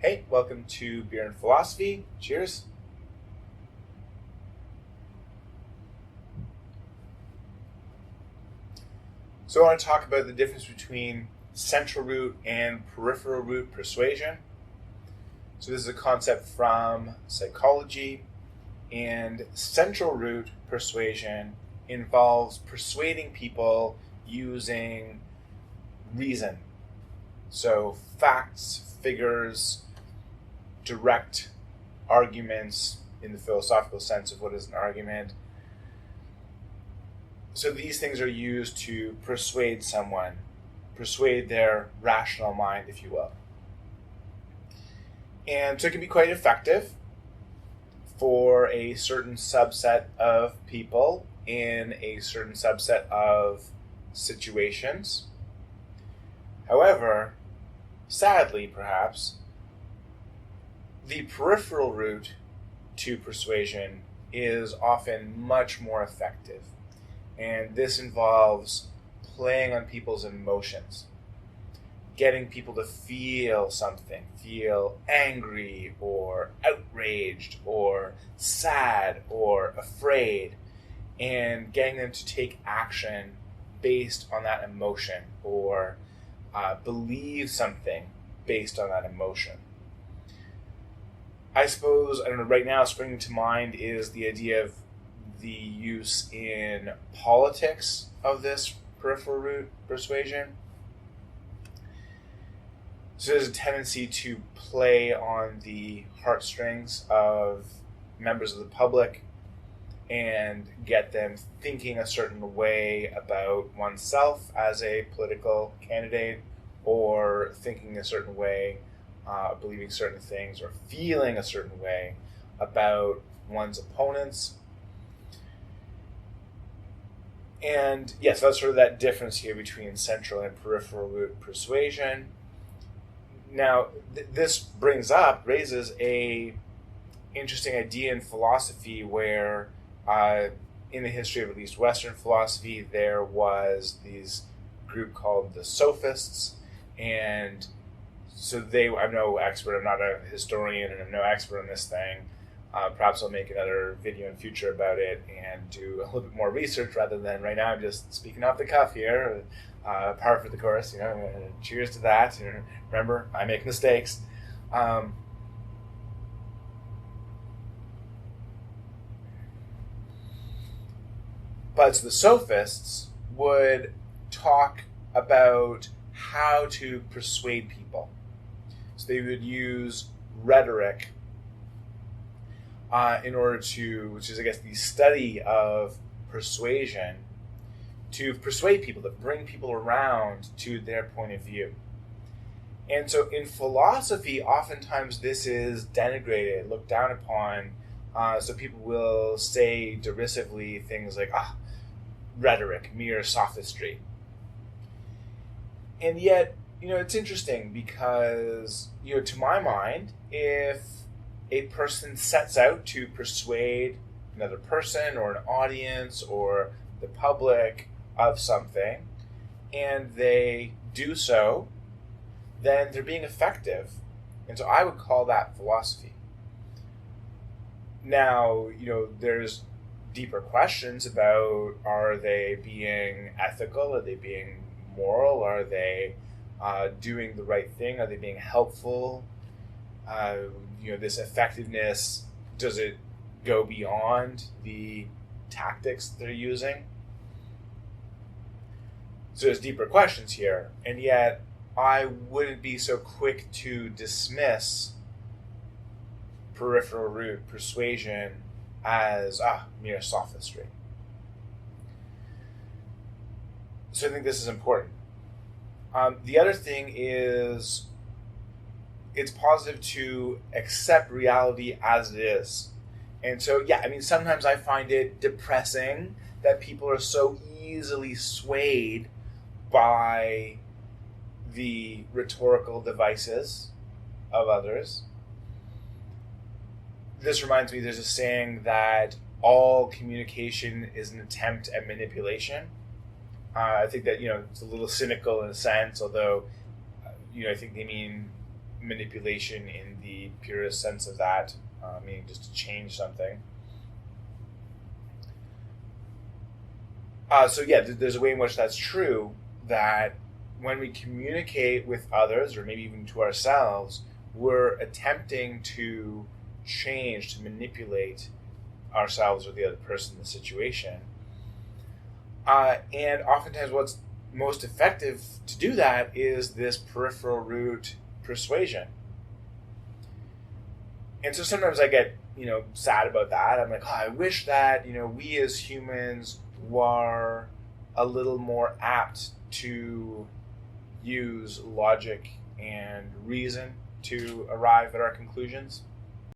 Hey, welcome to Beer and Philosophy. Cheers. So I want to talk about the difference between central root and peripheral root persuasion. So this is a concept from psychology, and central root persuasion involves persuading people using reason. So facts, figures, direct arguments in the philosophical sense of what is an argument. So these things are used to persuade someone, persuade their rational mind, if you will. And so it can be quite effective for a certain subset of people in a certain subset of situations. However, sadly perhaps, the peripheral route to persuasion is often much more effective. And this involves playing on people's emotions, getting people to feel something, feel angry or outraged or sad or afraid, and getting them to take action based on that emotion or believe something based on that emotion. I suppose, right now springing to mind is the idea of the use in politics of this peripheral root persuasion. So there's a tendency to play on the heartstrings of members of the public and get them thinking a certain way about oneself as a political candidate, or thinking a certain way, believing certain things, or feeling a certain way about one's opponents. And yes, that's sort of that difference here between central and peripheral root persuasion. Now, this raises a interesting idea in philosophy where, in the history of at least Western philosophy, there was this group called the Sophists, and so I'm no expert, I'm not a historian, and I'm no expert on this thing. Perhaps I'll make another video in future about it and do a little bit more research rather than right now I'm just speaking off the cuff here, par for the course, cheers to that. Remember, I make mistakes. But the Sophists would talk about how to persuade people. So they would use rhetoric in order to, which is, I guess, the study of persuasion, to persuade people, to bring people around to their point of view. And so in philosophy, oftentimes this is denigrated, looked down upon. So people will say derisively things like, rhetoric, mere sophistry. And yet, it's interesting because, to my mind, if a person sets out to persuade another person or an audience or the public of something, and they do so, then they're being effective. And so I would call that philosophy. Now, there's deeper questions about, are they being ethical? Are they being moral? Are they doing the right thing? Are they being helpful? This effectiveness, does it go beyond the tactics they're using? So there's deeper questions here, and yet I wouldn't be so quick to dismiss peripheral root persuasion as mere sophistry. So I think this is important. The other thing is, it's positive to accept reality as it is. And so, sometimes I find it depressing that people are so easily swayed by the rhetorical devices of others. This reminds me, there's a saying that all communication is an attempt at manipulation. I think that, it's a little cynical in a sense, although, I think they mean manipulation in the purest sense of that, meaning just to change something. So yeah, there's a way in which that's true, that when we communicate with others, or maybe even to ourselves, we're attempting to change, to manipulate ourselves or the other person in the situation. And oftentimes what's most effective to do that is this peripheral route persuasion. And so sometimes I get, sad about that. I'm like, I wish that, we as humans were a little more apt to use logic and reason to arrive at our conclusions.